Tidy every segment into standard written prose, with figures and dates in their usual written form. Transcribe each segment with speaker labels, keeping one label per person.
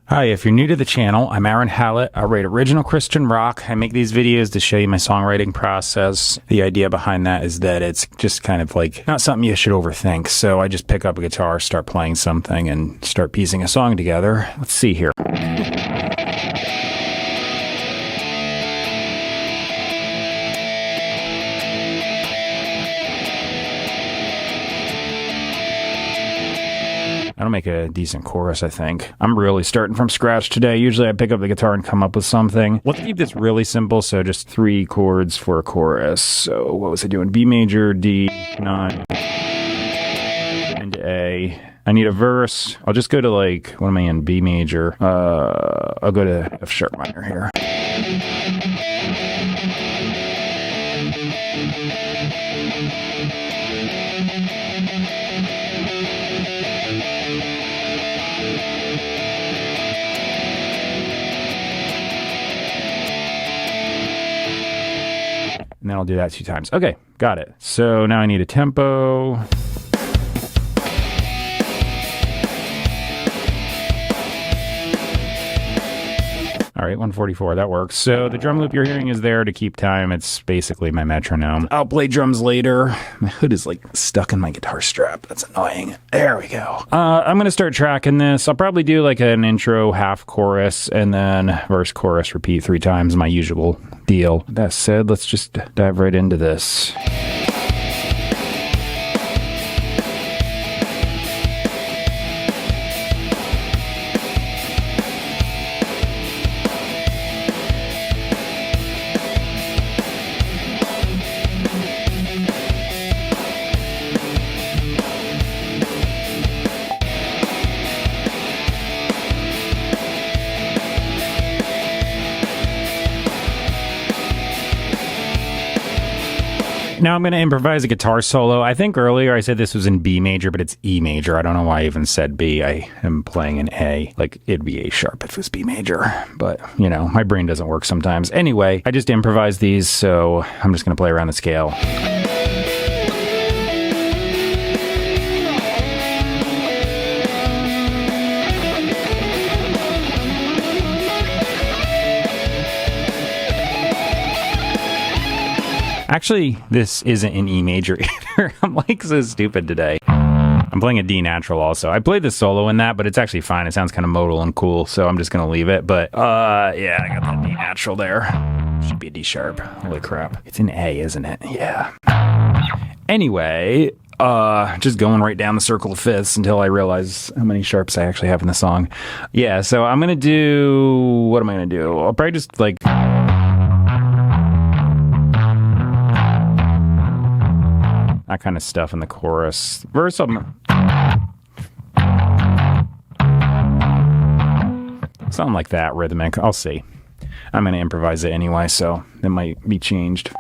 Speaker 1: Hi, if you're new to the channel, I'm Hallett. I write original Christian rock. I make these videos to show you my songwriting process. The idea behind that is that it's just kind of like not something you should overthink. So I just pick up a guitar, start playing something, and start piecing a song together. Let's see here. That'll make a decent chorus, I think. I'm really starting from scratch today. Usually I pick up the guitar and come up with something. Let's keep this really simple, so just 3 chords for a chorus. So what was I doing? B major, D, 9, and A. I need a verse. I'll just go to like, what am I in? B major. I'll go to F sharp minor here. And then I'll do that 2 times. Okay, got it. So now I need a tempo. All right, 144, that works. So the drum loop you're hearing is there to keep time. It's basically my metronome. I'll play drums later. My hood is like stuck in my guitar strap. That's annoying. There we go. I'm gonna start tracking this. I'll probably do like an intro, half chorus, and then verse, chorus, repeat 3 times, my usual deal. That said, let's just dive right into this. Now I'm going to improvise a guitar solo. I think earlier I said this was in B major, but it's E major. I don't know why I even said B. I am playing an A. Like, it'd be A sharp if it was B major. But, you know, my brain doesn't work sometimes. Anyway, I just improvised these, so I'm just going to play around the scale. Actually, this isn't in E major either. I'm like so stupid today. I'm playing a D natural also. I played the solo in that, but it's actually fine. It sounds kind of modal and cool, so I'm just going to leave it. But, yeah, I got that D natural there. Should be a D sharp. Holy crap. It's an A, isn't it? Yeah. Anyway, just going right down the circle of fifths until I realize how many sharps I actually have in the song. Yeah, so I'm going to do... What am I going to do? I'll probably just, like... that kind of stuff in the chorus. Verse, something like that, rhythmic. I'll see. I'm going to improvise it anyway, so it might be changed.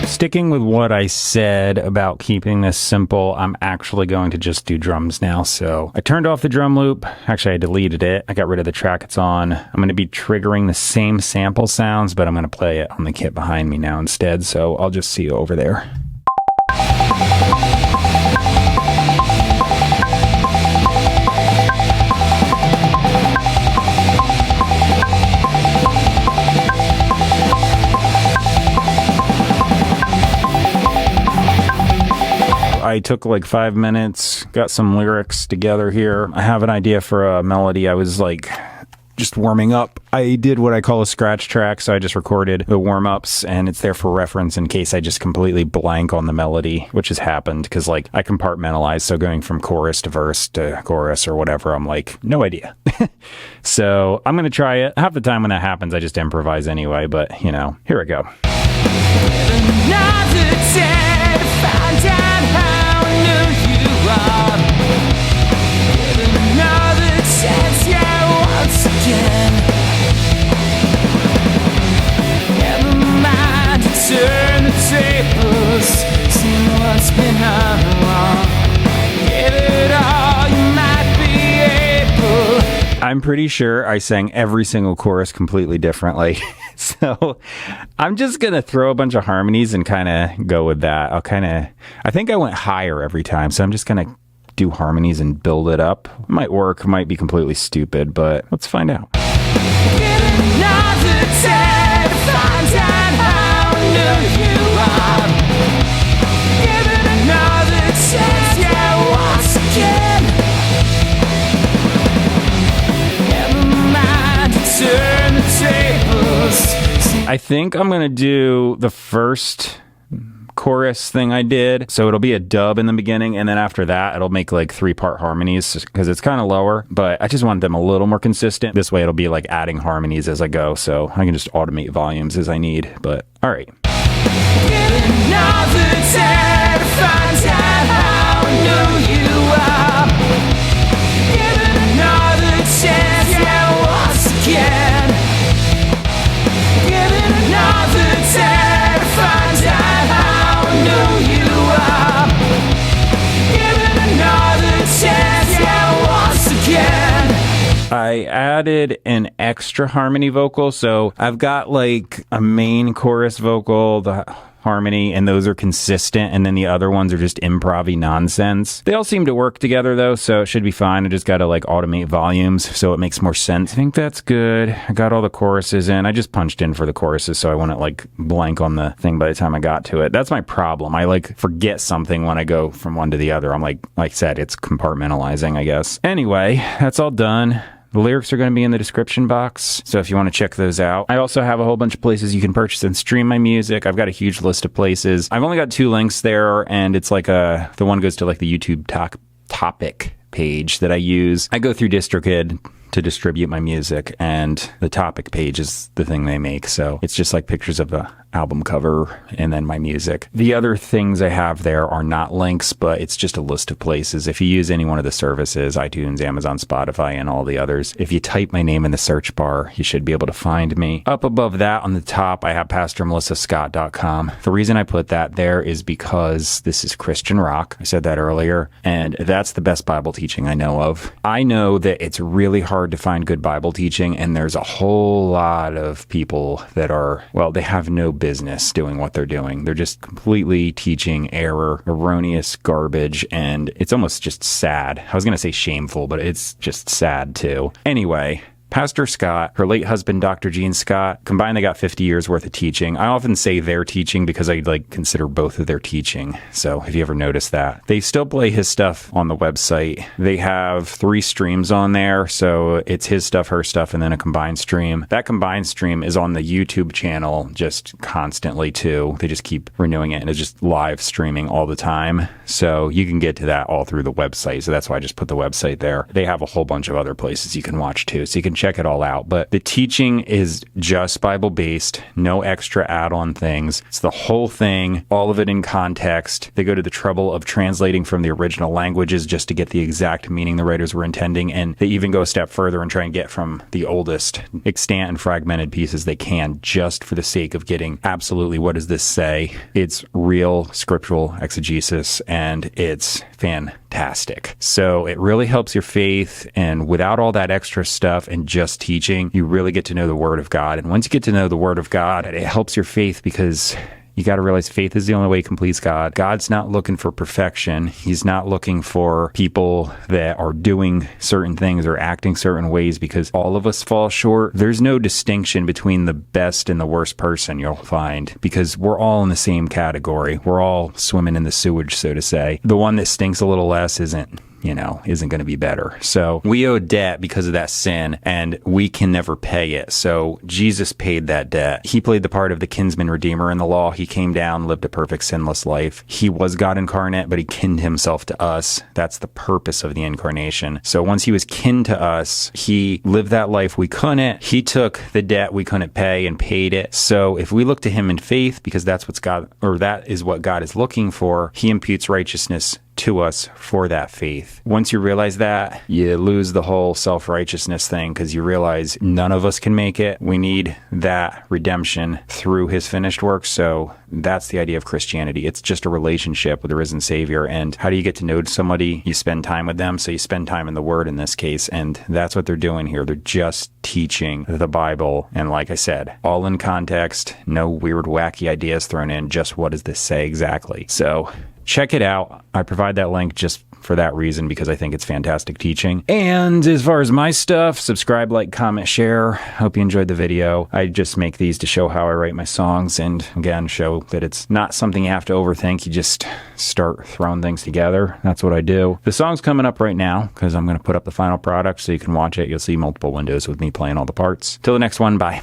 Speaker 1: Sticking with what I said about keeping this simple, I'm actually going to just do drums now. So I turned off the drum loop. Actually, I deleted it. I got rid of the track it's on. I'm going to be triggering the same sample sounds, but I'm going to play it on the kit behind me now instead. So I'll just see you over there. I took like 5 minutes, got some lyrics together here. I have an idea for a melody. I was like just warming up. I did what I call a scratch track, so I just recorded the warm-ups, and it's there for reference in case I just completely blank on the melody, which has happened because like I compartmentalize, so going from chorus to verse to chorus or whatever, I'm like, no idea. So I'm gonna try it. Half the time when that happens, I just improvise anyway, but you know, here we go.
Speaker 2: Turn the tables, see what's been wrong. Give it all.
Speaker 1: I'm pretty sure I sang every single chorus completely differently. So I'm just going to throw a bunch of harmonies and kind of go with that. I think I went higher every time. So I'm just going to do harmonies and build it up. It might work, might be completely stupid, but let's find out. I think I'm going to do the first chorus thing I did. So it'll be a dub in the beginning, and then after that, it'll make like 3-part harmonies because it's kind of lower, but I just want them a little more consistent. This way it'll be like adding harmonies as I go, so I can just automate volumes as I need. But all right. I added an extra harmony vocal, so I've got like a main chorus vocal, the harmony, and those are consistent, and then the other ones are just improv-y nonsense. They all seem to work together though, so it should be fine. I just gotta like automate volumes so it makes more sense. I think that's good. I got all the choruses in. I just punched in for the choruses so I wouldn't like blank on the thing by the time I got to it. That's my problem. I like forget something when I go from one to the other. I'm like I said, it's compartmentalizing, I guess. Anyway, that's all done. The lyrics are going to be in the description box, so if you want to check those out. I also have a whole bunch of places you can purchase and stream my music. I've got a huge list of places. I've only got 2 links there, and it's like the one goes to like the YouTube topic page that I use. I go through DistroKid to distribute my music, and the topic page is the thing they make. So it's just like pictures of the album cover and then my music. The other things I have there are not links, but it's just a list of places. If you use any one of the services, iTunes, Amazon, Spotify, and all the others, if you type my name in the search bar, you should be able to find me. Up above that on the top, I have PastorMelissaScott.com. The reason I put that there is because this is Christian rock. I said that earlier, and that's the best Bible teaching I know of. I know that it's really hard to find good Bible teaching, and there's a whole lot of people that are, well, they have no business doing what they're doing. They're just completely teaching error, erroneous garbage, and it's almost just sad. I was going to say shameful, but it's just sad too. Anyway, Pastor Scott, her late husband, Dr. Gene Scott, combined, they got 50 years worth of teaching. I often say their teaching because I consider both of their teaching. So if you ever notice that, they still play his stuff on the website. They have 3 streams on there. So it's his stuff, her stuff, and then a combined stream. That combined stream is on the YouTube channel just constantly too. They just keep renewing it, and it's just live streaming all the time. So you can get to that all through the website. So that's why I just put the website there. They have a whole bunch of other places you can watch too. So you can check it all out. But the teaching is just Bible-based, no extra add-on things. It's the whole thing, all of it in context. They go to the trouble of translating from the original languages just to get the exact meaning the writers were intending, and they even go a step further and try and get from the oldest extant and fragmented pieces they can, just for the sake of getting absolutely what does this say. It's real scriptural exegesis, and it's fantastic. So it really helps your faith, and without all that extra stuff and just teaching, you really get to know the Word of God. And once you get to know the Word of God, it helps your faith, because you got to realize faith is the only way it completes God. God's not looking for perfection. He's not looking for people that are doing certain things or acting certain ways, because all of us fall short. There's no distinction between the best and the worst person, you'll find, because we're all in the same category. We're all swimming in the sewage, so to say. The one that stinks a little less isn't going to be better. So we owe debt because of that sin, and we can never pay it. So Jesus paid that debt. He played the part of the kinsman redeemer in the law. He came down, lived a perfect sinless life. He was God incarnate, but he kinned himself to us. That's the purpose of the incarnation. So once he was kin to us, he lived that life we couldn't. He took the debt we couldn't pay and paid it. So if we look to him in faith, because that is what God is looking for, he imputes righteousness to us for that faith. Once you realize that, you lose the whole self-righteousness thing because you realize none of us can make it. We need that redemption through his finished work. So that's the idea of Christianity. It's just a relationship with the risen Savior. And how do you get to know somebody? You spend time with them. So you spend time in the Word in this case. And that's what they're doing here. They're just teaching the Bible. And like I said, all in context, no weird, wacky ideas thrown in. Just what does this say exactly? So check it out. I provide that link just for that reason because I think it's fantastic teaching. And as far as my stuff, subscribe, like, comment, share. Hope you enjoyed the video. I just make these to show how I write my songs and, again, show that it's not something you have to overthink. You just start throwing things together. That's what I do. The song's coming up right now because I'm going to put up the final product so you can watch it. You'll see multiple windows with me playing all the parts. Till the next one, bye.